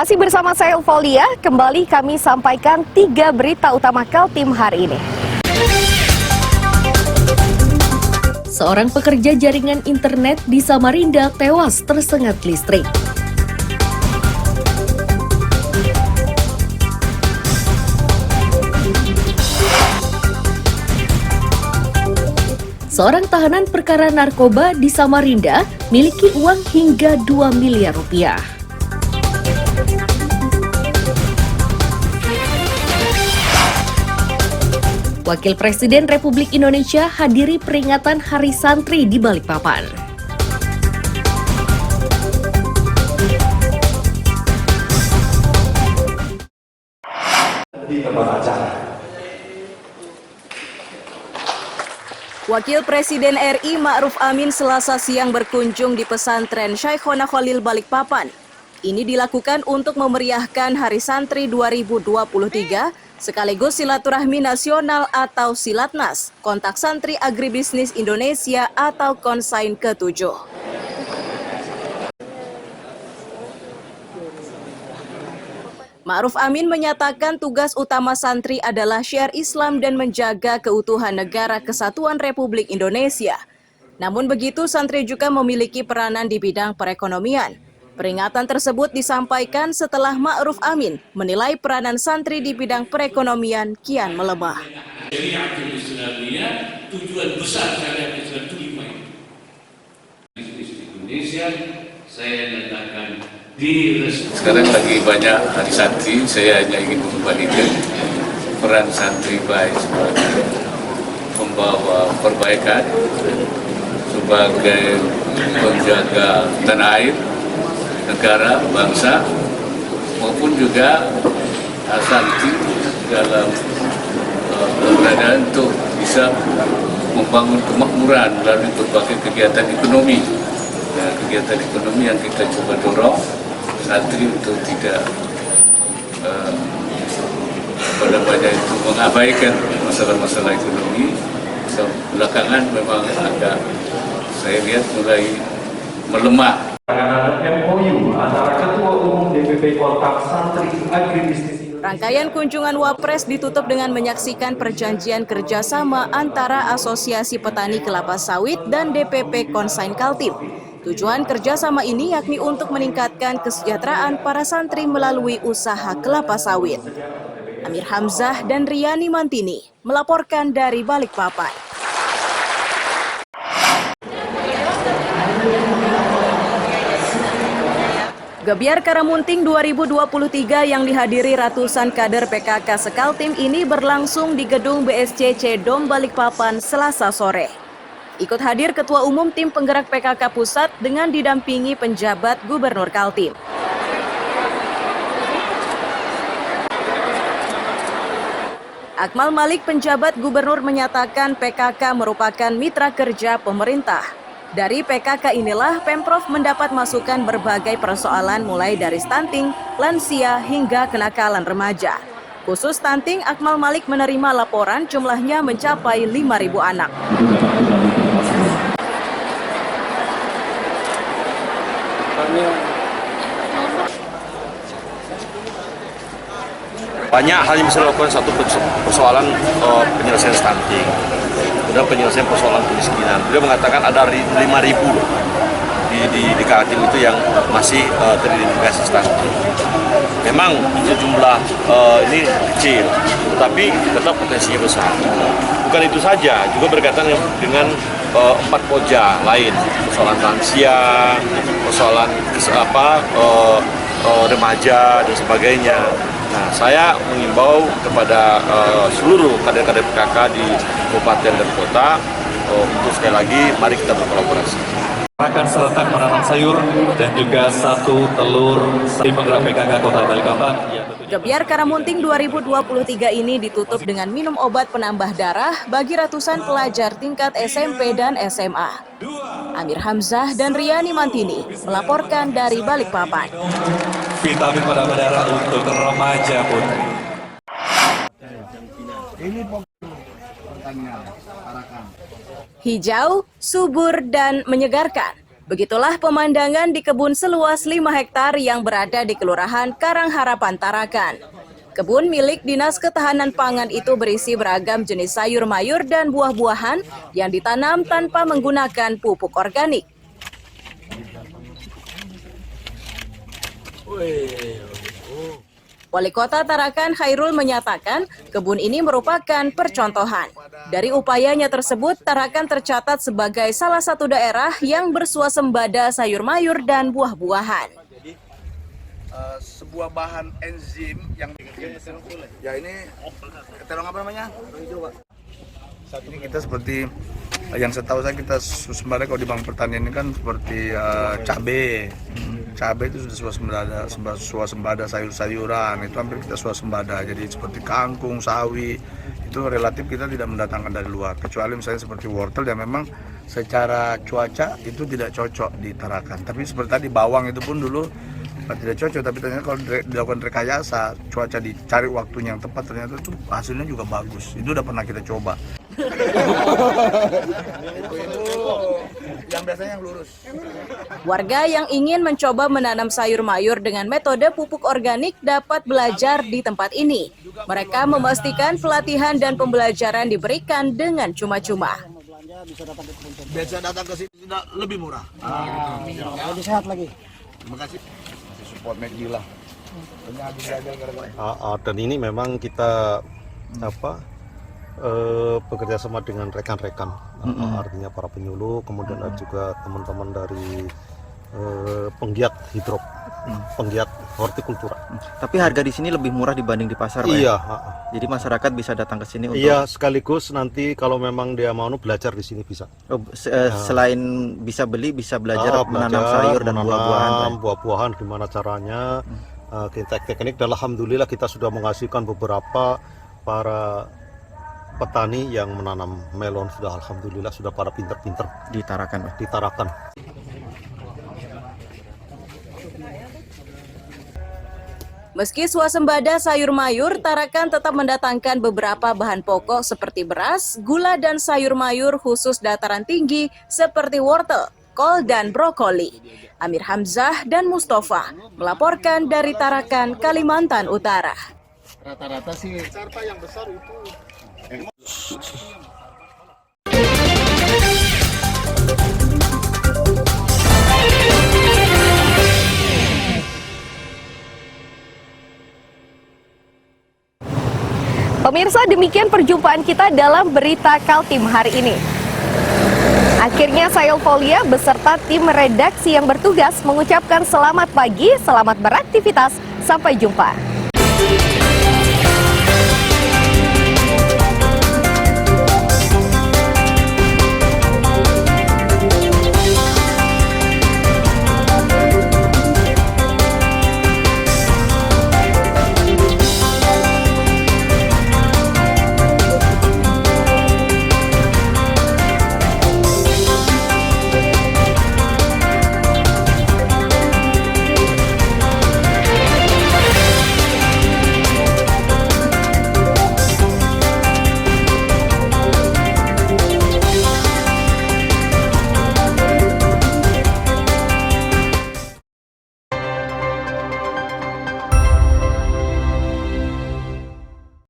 Masih bersama saya Ulfalia, kembali kami sampaikan 3 berita utama Kaltim hari ini. Seorang pekerja jaringan internet di Samarinda tewas tersengat listrik. Seorang tahanan perkara narkoba di Samarinda miliki uang hingga 2 miliar rupiah. Wakil Presiden Republik Indonesia hadiri peringatan Hari Santri di Balikpapan. Di tempat acara. Wakil Presiden RI Ma'ruf Amin Selasa siang berkunjung di pesantren Syaikhona Khalil Balikpapan. Ini dilakukan untuk memeriahkan Hari Santri 2023 sekaligus silaturahmi nasional atau Silatnas, Kontak Santri Agribisnis Indonesia atau Konsain ke-7. Ma'ruf Amin menyatakan tugas utama santri adalah syiar Islam dan menjaga keutuhan negara kesatuan Republik Indonesia. Namun begitu, santri juga memiliki peranan di bidang perekonomian. Peringatan tersebut disampaikan setelah Ma'ruf Amin menilai peranan santri di bidang perekonomian kian melemah. Syariatul Islamiyah, tujuan besar syariat Islam itu 5 ini. Bisnis Indonesia, saya nyatakan direstui. Sekarang lagi banyak hari santri, saya hanya ingin mengembalikan peran santri baik sebagai pembawa perbaikan, sebagai penjaga tanah air, negara, bangsa, maupun juga santri dalam keberadaan untuk bisa membangun kemakmuran melalui berbagai kegiatan ekonomi. Nah, kegiatan ekonomi yang kita coba dorong santri untuk tidak itu mengabaikan masalah-masalah ekonomi. So, belakangan memang agak saya lihat mulai melemah. MOU antara Ketua Umum DPP Kontak Santri Agribisnis Indonesia. Rangkaian kunjungan Wapres ditutup dengan menyaksikan perjanjian kerjasama antara Asosiasi Petani Kelapa Sawit dan DPP Konsain Kaltim. Tujuan kerjasama ini yakni untuk meningkatkan kesejahteraan para santri melalui usaha kelapa sawit. Amir Hamzah dan Riani Mantini melaporkan dari Balikpapan. Gebyar Karamunting 2023 yang dihadiri ratusan kader PKK Sekaltim ini berlangsung di gedung BSCC Dom Balikpapan Selasa sore. Ikut hadir Ketua Umum Tim Penggerak PKK Pusat dengan didampingi penjabat Gubernur Kaltim. Akmal Malik, penjabat Gubernur, menyatakan PKK merupakan mitra kerja pemerintah. Dari PKK inilah Pemprov mendapat masukan berbagai persoalan mulai dari stunting, lansia hingga kenakalan remaja. Khusus stunting, Akmal Malik menerima laporan jumlahnya mencapai 5.000 anak. Banyak hal yang bisa dilakukan. Satu, persoalan penyelesaian stunting, kemudian penyelesaian persoalan kemiskinan. Beliau mengatakan ada 5.000 di Kaltim itu yang masih teridentifikasi stunting. Memang jumlah ini kecil, tapi tetap potensinya besar. Bukan itu saja, juga berkaitan dengan 4 koja lain, persoalan lansia, persoalan remaja dan sebagainya. Nah, saya mengimbau kepada seluruh kader-kader PKK di kabupaten dan kota untuk sekali lagi mari kita berkolaborasi. Akan serentak menanam sayur dan juga 1 telur Tim Penggerak PKK Kota Balikpapan. Gebyar Karamunting 2023 ini ditutup dengan minum obat penambah darah bagi ratusan pelajar tingkat SMP dan SMA. Amir Hamzah dan Riani Mantini melaporkan dari Balikpapan. Vitamin penambah darah untuk remaja putri. Ini pertanyaan, arakan. Hijau, subur, dan menyegarkan. Begitulah pemandangan di kebun seluas 5 hektar yang berada di Kelurahan Karangharapan, Tarakan. Kebun milik Dinas Ketahanan Pangan itu berisi beragam jenis sayur mayur dan buah-buahan yang ditanam tanpa menggunakan pupuk organik. Wali Kota Tarakan Khairul menyatakan kebun ini merupakan percontohan. Dari upayanya tersebut, Tarakan tercatat sebagai salah satu daerah yang bersuasembada sayur mayur dan buah-buahan. Sebuah bahan enzim yang ya ini terong apa namanya? Saat ini kita seperti yang setahu saya kita swasembada kalau di Bank Pertanian ini kan seperti cabai itu sudah swasembada sayur-sayuran itu hampir kita swasembada. Jadi seperti kangkung, sawi itu relatif kita tidak mendatangkan dari luar kecuali misalnya seperti wortel yang memang secara cuaca itu tidak cocok di Tarakan. Tapi seperti tadi bawang itu pun dulu tidak cocok, tapi ternyata kalau dilakukan rekayasa cuaca dicari waktunya yang tepat ternyata itu hasilnya juga bagus. Itu udah pernah kita coba. Yang biasanya yang lurus. Warga yang ingin mencoba menanam sayur mayur dengan metode pupuk organik dapat belajar di tempat ini. Mereka memastikan pelatihan dan pembelajaran diberikan dengan cuma-cuma. Biasa datang ke sini tidak lebih murah. Lebih sehat lagi. Terima kasih. Support McD lah. Dan ini memang kita bekerja sama dengan rekan-rekan, artinya para penyuluh, kemudian ada juga teman-teman dari penggiat hidrop, penggiat hortikultura. Tapi harga di sini lebih murah dibanding di pasar, Pak? Iya. Jadi masyarakat bisa datang ke sini untuk... Iya, sekaligus nanti kalau memang dia mau belajar di sini bisa. Selain bisa beli, bisa belajar menanam sayur dan buah-buahan. Buah-buahan gimana caranya, teknik, dan alhamdulillah kita sudah menghasilkan beberapa para petani yang menanam melon sudah alhamdulillah sudah pada pinter-pinter Di Tarakan, Pak? di Tarakan. Meski swasembada sayur mayur, Tarakan tetap mendatangkan beberapa bahan pokok seperti beras, gula, dan sayur mayur khusus dataran tinggi seperti wortel, kol, dan brokoli. Amir Hamzah dan Mustafa melaporkan dari Tarakan, Kalimantan Utara. Rata-rata sih carpa yang besar itu. Pemirsa, demikian perjumpaan kita dalam Berita Kaltim hari ini. Akhirnya saya Eupholia beserta tim redaksi yang bertugas mengucapkan selamat pagi, selamat beraktivitas, sampai jumpa.